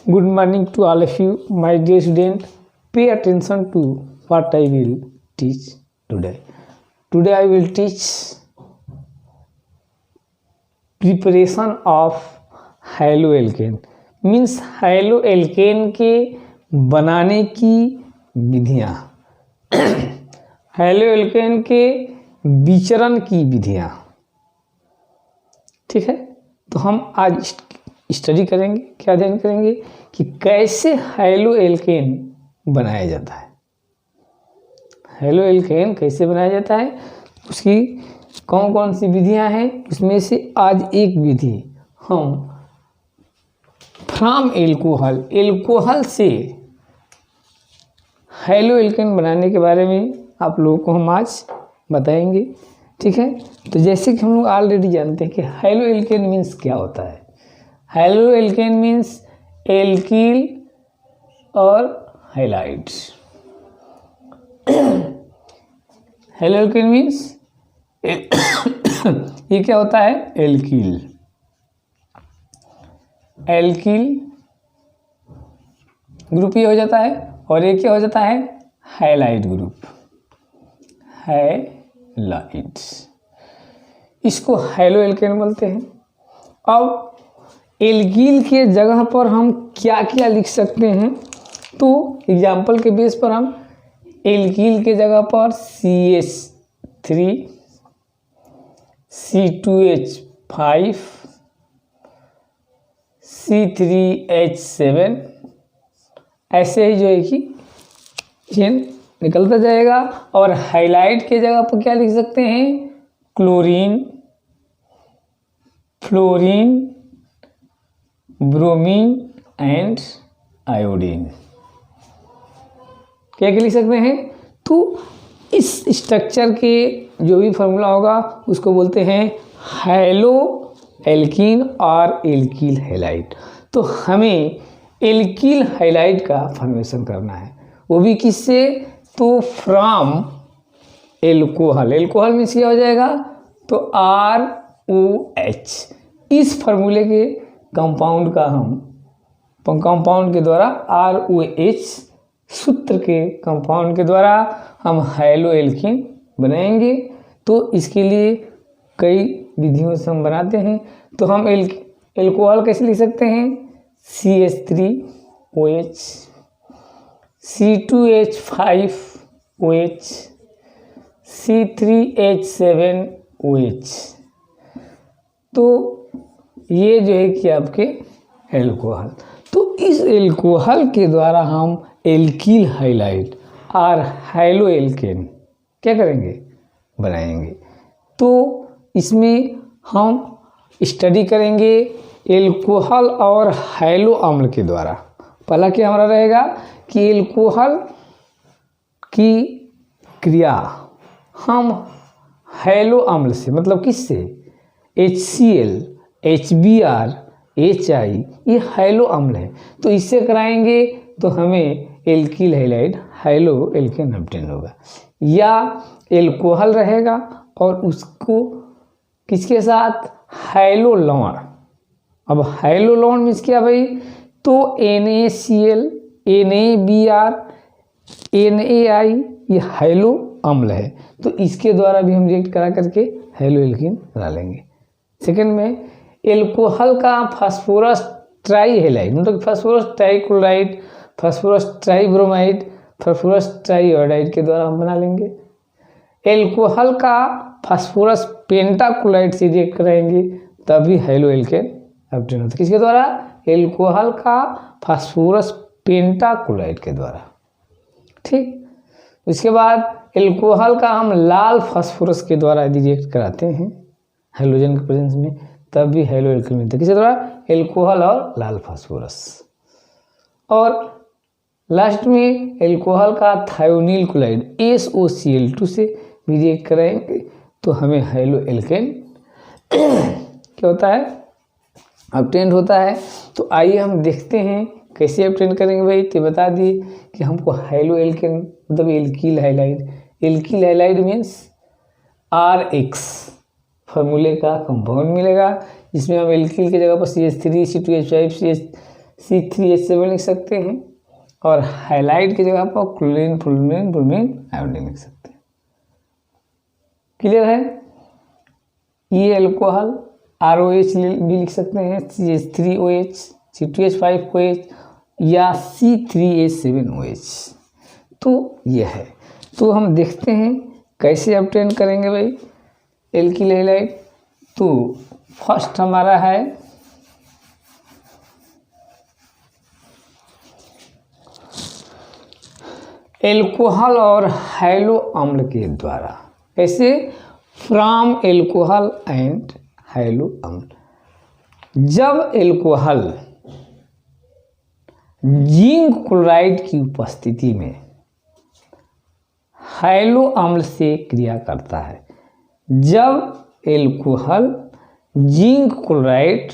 Good morning to all of you, my dear student. Pay attention to what I will teach today. Today I will teach preparation of haloalkane. Means haloalkane के बनाने की विधियाँ, haloalkane के विचरण की विधियाँ। ठीक है, तो हम आज स्टडी करेंगे, क्या अध्ययन करेंगे कि कैसे हैलोएल्केन बनाया जाता है। हैलोएल्केन कैसे बनाया जाता है, उसकी कौन कौन सी विधियां हैं, उसमें से आज एक विधि हम फ्रॉम एल्कोहल से हैलोएल्केन बनाने के बारे में आप लोगों को हम आज बताएंगे। ठीक है, तो जैसे कि हम लोग ऑलरेडी जानते हैं कि हैलोएल्केन मीन्स क्या होता है। हैलोएल्केन मीन्स एल्कील और हैलाइड्स। हैलोएल्केन मीन्स ये क्या होता है, एल्कील ग्रुप ये हो जाता है, और ये क्या हो जाता है, हैलाइड ग्रुप, हैलाइड्स। इसको हैलोएल्केन बोलते हैं। अब एल्कील के जगह पर हम क्या क्या लिख सकते हैं, तो एग्जाम्पल के बेस पर हम एल्कील के जगह पर CH3 C2H5 C3H7 ऐसे ही जो है कि चेन निकलता जाएगा। और हाइलाइट के जगह पर क्या लिख सकते हैं, chlorine, fluorine, bromine and iodine, क्या क्या लिख सकते हैं। तो इस स्ट्रक्चर के जो भी फॉर्मूला होगा उसको बोलते हैं हैलोएल्कीन और एल्कील हैलाइड। तो हमें एल्कील हैलाइड का फॉर्मेशन करना है, वो भी किससे, तो फ्रॉम एल्कोहल। एल्कोहल मीन्स क्या हो जाएगा, तो ROH। इस फार्मूले के कंपाउंड का हम कंपाउंड के द्वारा ROH सूत्र के कंपाउंड के द्वारा हम हैलोएल्कीन बनाएंगे। तो इसके लिए कई विधियों से हम बनाते हैं। तो हम एल्कोहल कैसे लिख सकते हैं, CH3OH C2H5OH C3H7OH। तो ये जो है कि आपके एल्कोहल। तो इस एल्कोहल के द्वारा हम एल्कील हैलाइड और हैलोएल्केन क्या करेंगे, बनाएंगे। तो इसमें हम स्टडी करेंगे एल्कोहल और हैलो अम्ल के द्वारा। पहला क्या हमारा रहेगा कि एल्कोहल की क्रिया हम हैलो अम्ल से, मतलब किससे, HCl HBr HI, ये हैलो अम्ल है, तो इससे कराएंगे तो हमें एल्कील हैलाइड हैलोएल्केन ऑब्टेन होगा। या एल्कोहल रहेगा और उसको किसके साथ, हैलोलॉन। अब हैलोलॉन मीन्स क्या भाई, तो NaCl NaBr NaI ये हैलो अम्ल है, तो इसके द्वारा भी हम रिएक्ट करा करके हैलोएल्केन बना लेंगे। सेकेंड में एल्कोहल का फास्फोरस ट्राईहेलाइड, मतलब फास्फोरस ट्राईक्लोराइड, फास्फोरस ट्राईब्रोमाइड, फास्फोरस ट्राईआयोडाइड के द्वारा हम बना लेंगे। एल्कोहल का फास्फोरस पेंटाक्लोराइड से रिएक्ट कराएंगे तभी हैलोएल्केन ऑब्टेन होता है। किसके द्वारा, एल्कोहल का फास्फोरस पेंटाक्लोराइड के द्वारा। ठीक, इसके बाद एल्कोहल का हम लाल फास्फोरस के द्वारा यदि रिएक्ट कराते हैं हाइड्रोजन के प्रेजेंस में तब भी हैलोएल्केन मिलता है। किसके द्वारा, एल्कोहल और लाल फास्फोरस। और लास्ट में एल्कोहल का थायोनील क्लोराइड SOCl2 से भी रिएक्ट कराएंगे तो हमें हैलोएल्केन क्या होता है, ऑब्टेन होता है। तो आइए हम देखते हैं कैसे ऑब्टेन करेंगे भाई। तो बता दिए कि हमको हैलोएल्केन मतलब एल्कील हैलाइड, एल्कील हैलाइड मीन्स RX फार्मूले का कंपाउंड मिलेगा, जिसमें हम एल्कील की जगह पर CH3 C2H5 C3H7 लिख सकते हैं, और हाइलाइट की जगह पर क्लोरीन फ्लोरीन ब्रोमीन आयोडीन लिख सकते हैं। क्लियर है? ये एल्कोहल ROH भी लिख सकते हैं, CH3OH, C2H5OH या C3H7OH। तो ये है। तो हम देखते हैं कैसे ऑब्टेन करेंगे भाई एल्किल हैलाइड। तो फर्स्ट हमारा है एल्कोहल और हैलो अम्ल के द्वारा। कैसे? फ्रॉम एल्कोहल एंड हैलो अम्ल। जब एल्कोहल जिंक क्लोराइड की उपस्थिति में हैलो अम्ल से क्रिया करता है, जब एल्कोहल जिंक क्लोराइड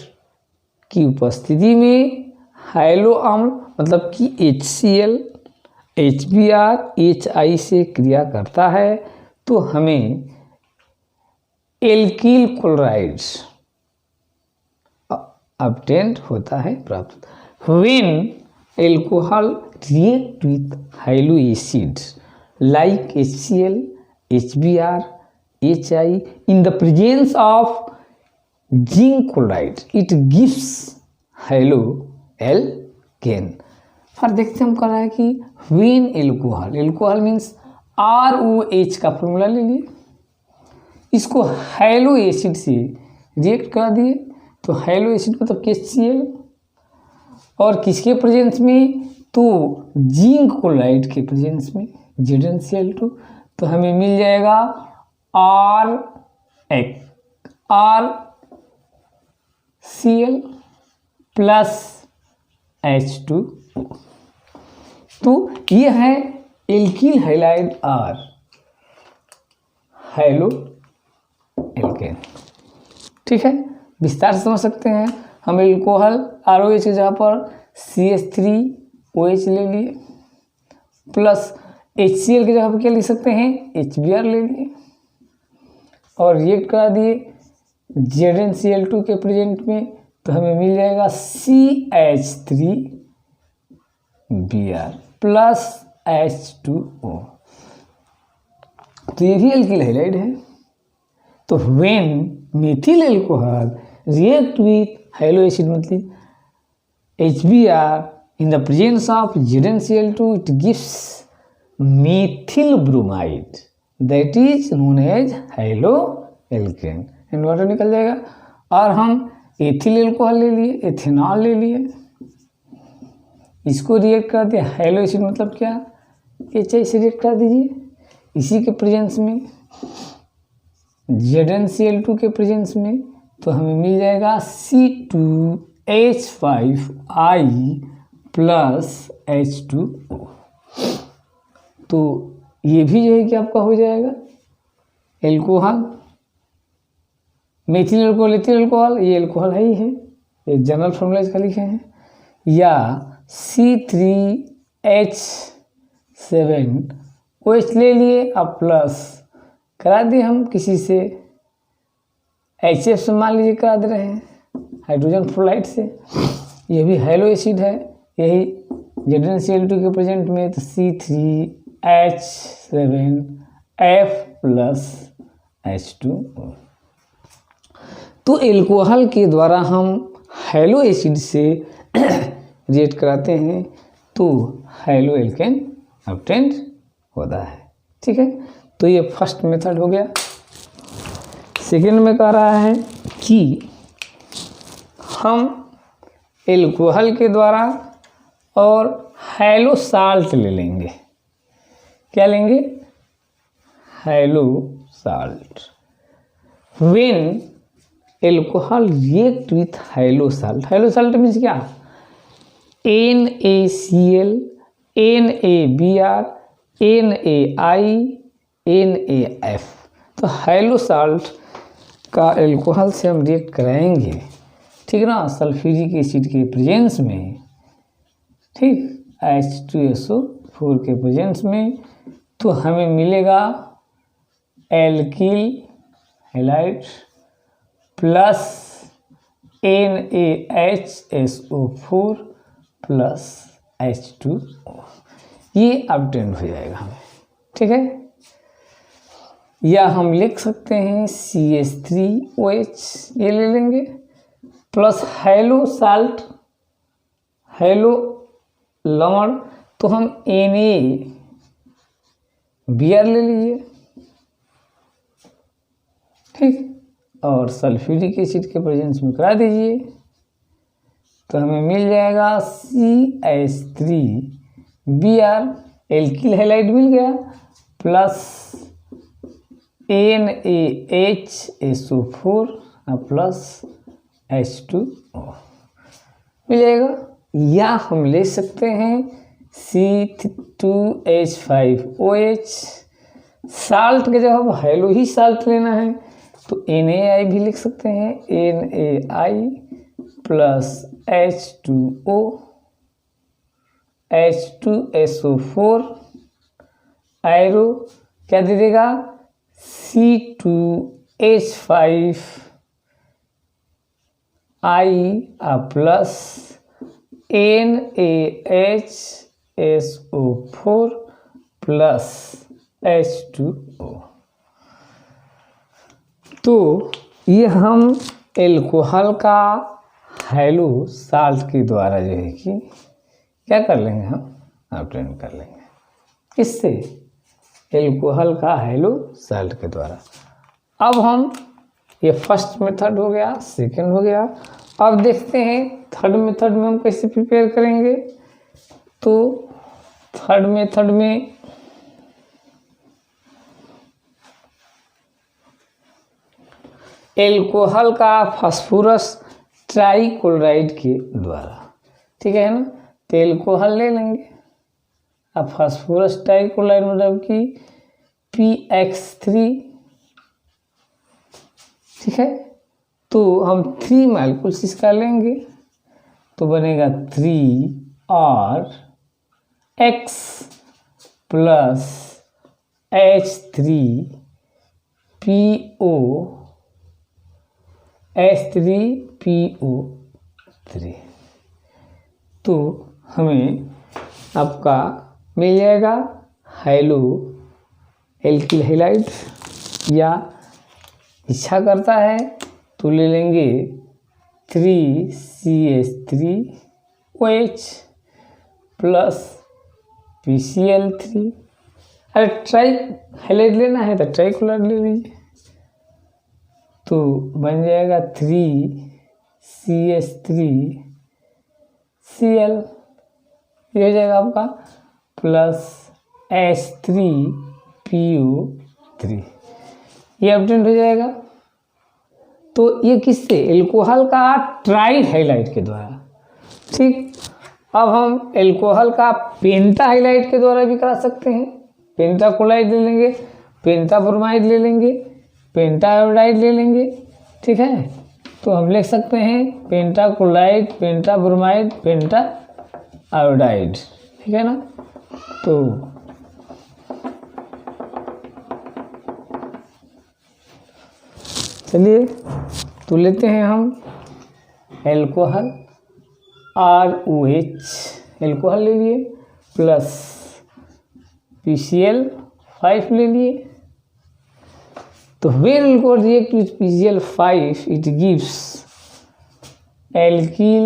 की उपस्थिति में हैलो अम्ल मतलब कि HCl, HBr, HI से क्रिया करता है, तो हमें एल्किल क्लोराइड्स ऑब्टेन्ड होता है, प्राप्त। When alcohol react with hello acid like HCl, HBr, HI in the presence of zinc chloride, it gives haloalkane। फिर देखते हम कर रहा है कि when एल्कोहल मीन्स ROH का फॉर्मूला ले लिए, इसको हैलो एसिड से रिएक्ट करा दिए, तो हैलो एसिड मतलब KCl, और किसके प्रेजेंस में? तो जिंक क्लोराइड के प्रेजेंस में ZnCl2। तो हमें मिल जाएगा RCl प्लस H2। तो ये है एल्किल हैलाइड और हैलो एल्केन। ठीक है, विस्तार से समझ सकते हैं। हम एल्कोहल ROH की जगह पर CH3OH ले लिए, प्लस HCl की जगह पर क्या लिख सकते हैं? HBr ले लिए, और रिएक्ट करा दिए ZnCl2 के प्रेजेंट में, तो हमें मिल जाएगा CH3Br प्लस H2O। तो ये भी एल्किल हैलाइड है। तो when methyl alcohol react with hello acid मतलब HBr in the presence of ZnCl2, it gives methyl bromide that is known as haloalkane। And water निकल जाएगा। और हम एथिल एल्कोहल ले लिए, एथेनॉल ले लिए, इसको रिएक्ट कर दिया, हैलो एसिड मतलब क्या? HI से रिएक्ट कर दीजिए, इसी के प्रेजेंस में ZnCl2 के प्रेजेंस में, तो हमें मिल जाएगा C2H5I प्लस H2O। तो ये भी जो है कि आपका हो जाएगा alcohol, methyl alcohol, ethyl alcohol, ये एल्कोहल है ही है, ये जनरल फॉर्मूला इसका लिखे हैं, या C3H7OH ले लिए, अब प्लस करा दिए हम किसी से, HF से मान लीजिए करा दे रहे हैं हाइड्रोजन फ्लोराइड से, ये भी हैलो एसिड है, यही ZnCl2 के प्रेजेंट में, तो C3H7F प्लस H2O। तो एल्कोहल के द्वारा हम हैलो एसिड से रिएक्ट कराते हैं, तो हैलो एल्केन ऑब्टेन्ड होता है। ठीक है, तो ये फर्स्ट मेथड हो गया। सेकेंड में कह रहा है कि हम एल्कोहल के द्वारा और हैलो साल्ट ले लेंगे। क्या लेंगे? Hello salt. When alcohol react with hello salt, hello salt means क्या? NaCl, NaBr, NaI, NaF। तो हैलो साल्ट का एल्कोहल से हम रिएक्ट कराएंगे, ठीक है ना, सल्फ्यूरिक एसिड के प्रेजेंस में, ठीक, H2SO4 के प्रेजेंस में, तो हमें मिलेगा alkyl halide plus NaHSO4 plus H2O, ये ऑब्टेन हो जाएगा हमें, ठीक है। या हम लिख सकते हैं CH3OH, ये ले लेंगे, प्लस हेलो साल्ट, हेलो लवण, तो हम NaBr ले लीजिए, ठीक, और सल्फ्यूरिक एसिड के प्रेजेंस में करा दीजिए, तो हमें मिल जाएगा CH3Br, एल्किल हैलाइड मिल गया, प्लस NaHSO4 प्लस H2O मिल जाएगा। या हम ले सकते हैं C2H5OH, साल्ट के जब हेलो ही साल्ट लेना है तो NaI भी लिख सकते हैं, NaI प्लस H2O, H2SO4, आयरो क्या दे देगा, C2H5I plus NaHSO4 plus H2O। तो ये हम एल्कोहल का हेलो साल्ट के द्वारा जो है कि क्या कर लेंगे, हम ऑब्टेन कर लेंगे, इससे एल्कोहल का हेलो साल्ट के द्वारा। अब हम, ये फर्स्ट मेथड हो गया, सेकंड हो गया, अब देखते हैं थर्ड मेथड में हम कैसे प्रिपेयर करेंगे। तो थर्ड मेथड में एल्कोहल का फास्फोरस ट्राइक्लोराइड के द्वारा, ठीक है ना, तो एल्कोहल ले लेंगे, अब फास्फोरस ट्राइक्लोराइड मतलब कि PX3, ठीक है, तो हम 3 मालिक्यूल्स इसका लेंगे, तो बनेगा 3RX प्लस H3PO3, तो हमें आपका मिल जाएगा हेलो एल्किल हैलाइड, या इच्छा करता है तो ले लेंगे 3CH3OH प्लस PCl3, अरे ट्राई हैलाइड लेना है तो ट्राइक्लोराइड ले लीजिए, तो बन जाएगा 3CH3Cl, ये हो जाएगा आपका, प्लस H3PO3, ये ऑब्टेन हो जाएगा। तो ये किससे, एल्कोहल का ट्राई हाइलाइट के द्वारा, ठीक। अब हम एल्कोहल का पेंटा हाइलाइट के द्वारा भी करा सकते हैं, पेंटाक्लोराइड ले लेंगे, पेंटाब्रोमाइड ले लेंगे, पेंटाआयोडाइड ले लेंगे, ठीक है, तो हम लिख सकते हैं पेंटाक्लोराइड, पेंटाब्रोमाइड, पेंटाआयोडाइड, ठीक है ना। तो चलिए, तो लेते हैं हम एल्कोहल ROH, एल्कोहल ले लिए, प्लस PCl5 ले लिए, तो when alcohol react with PCl5 it gives alkyl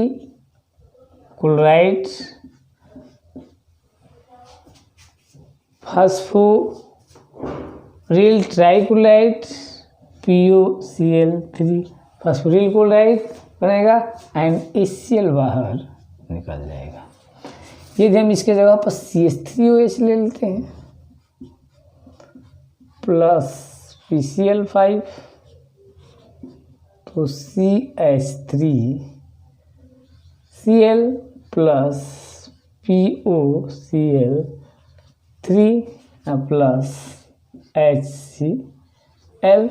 chloride, phosphoryl trichloride, POCl3, phosphoryl chloride बनेगा एंड HCl बाहर निकल जाएगा। यदि हम इसके जगह पर CH3OH ले लेते हैं प्लस PCl5, तो CH3Cl plus POCl3 plus HCl,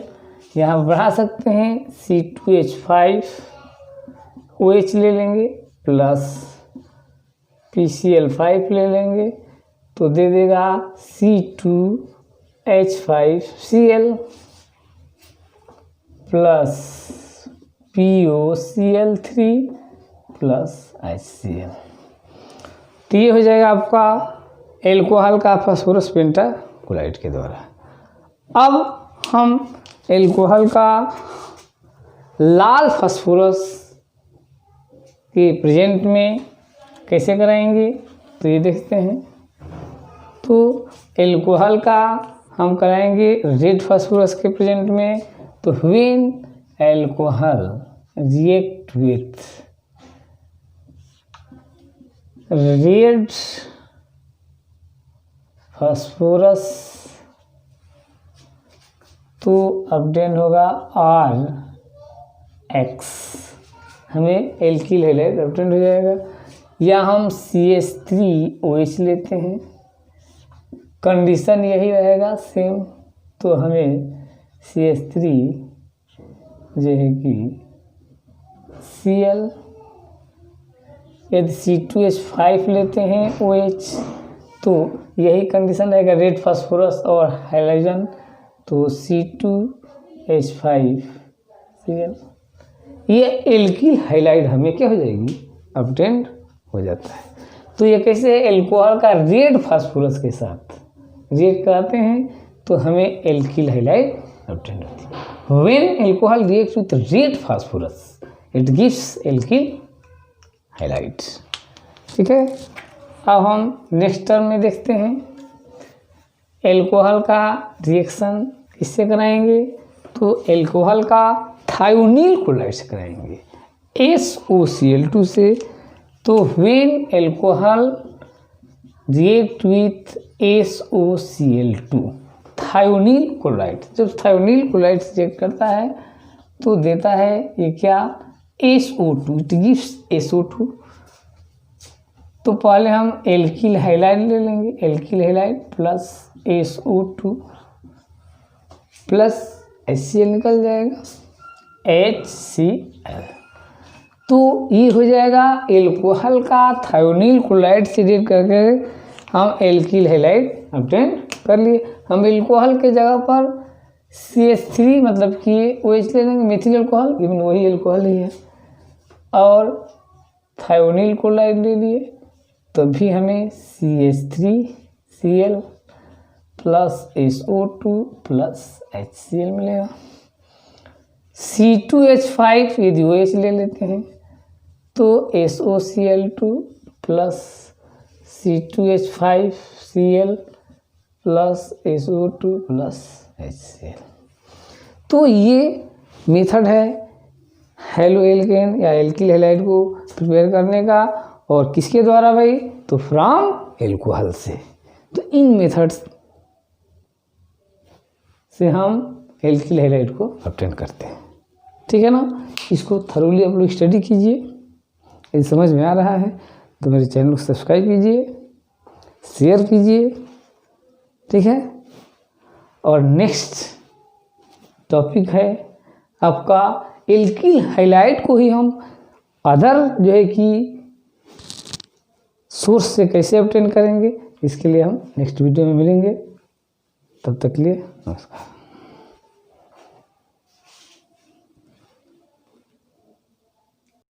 यहाँ बढ़ा सकते हैं C2H5OH ले लेंगे प्लस PCl5 ले लेंगे, तो दे देगा C2H5Cl plus POCl3 plus HCl। तो ये हो जाएगा आपका एल्कोहल का फास्फोरस पेंटाक्लोराइड के द्वारा। अब हम एल्कोहल का लाल फास्फोरस के प्रेजेंट में कैसे कराएंगे, तो ये देखते हैं। तो एल्कोहल का हम कराएंगे रेड फास्फोरस के प्रेजेंट में। तो when alcohol react with red phosphorus तो ऑब्टेन होगा RX, हमें एल्किल हैलाइड ऑब्टेन हो जाएगा। या हम CH3OH लेते हैं, कंडीशन यही रहेगा सेम। तो हमें CH3 जो है कि Cl, यदि C2H5 लेते हैं OH तो यही कंडीशन रहेगा रेड फास्फोरस और हाइड्रोजन। तो C2H5Cl, ये एल्किल हाइलाइड हमें क्या हो जाएगी, ऑब्टेन हो जाता है। तो ये कैसे एल्कोहल का रेड फास्फोरस के साथ रिएक्ट कराते हैं तो हमें एल्किल हाइलाइड ऑब्टेन होती है। When alcohol reacts with red phosphorus it gives alkyl halide. ठीक है, अब हम नेक्स्ट टर्म में देखते हैं एल्कोहल का रिएक्शन किससे कराएंगे। तो एल्कोहल का थायोनील क्लोराइड से कराएंगे, SOCl2 से। तो when alcohol react with SOCl2 thionyl chloride, जब थायोनील क्लोराइड रिएक्ट करता है तो देता है ये क्या, SO2, इट गिव्स SO2। तो पहले हम एल्किल हाइलाइड ले लेंगे, alkyl halide plus SO2 plus HCl निकल जाएगा HCl। तो ये हो जाएगा एल्कोहल का थायोनील क्लोराइड से रिएक्ट करके हम एल्किल हाइलाइड ऑब्टेन कर लिए। हम एल्कोहल के जगह पर CH3 मतलब कि OH ले लेंगे, मेथिल एल्कोहल, लेकिन वही एल्कोहल ही है, और थायोनील क्लोराइड ले लिए तो भी हमें CH3Cl plus SO2 plus HCl मिलेगा। C2H5 यदि OH ले लेते हैं तो SOCl2 plus C2H5Cl plus SO2 plus HCl। तो ये मेथड है हेलो एल्केन या एल्किल हैलाइड को प्रिपेयर करने का। और किसके द्वारा भाई, तो फ्रॉम एल्कोहल से। तो इन मेथड्स से हम एल्किल हैलाइड को ऑब्टेन करते हैं। ठीक है ना, इसको थरोली आप लोग स्टडी कीजिए। यदि समझ में आ रहा है तो मेरे चैनल को सब्सक्राइब कीजिए, शेयर कीजिए। ठीक है, और नेक्स्ट टॉपिक है आपका एल्किल हाइलाइड को ही हम अदर जो है कि सोर्स से कैसे ऑब्टेन करेंगे, इसके लिए हम नेक्स्ट वीडियो में मिलेंगे। तब तक के लिए नमस्कार।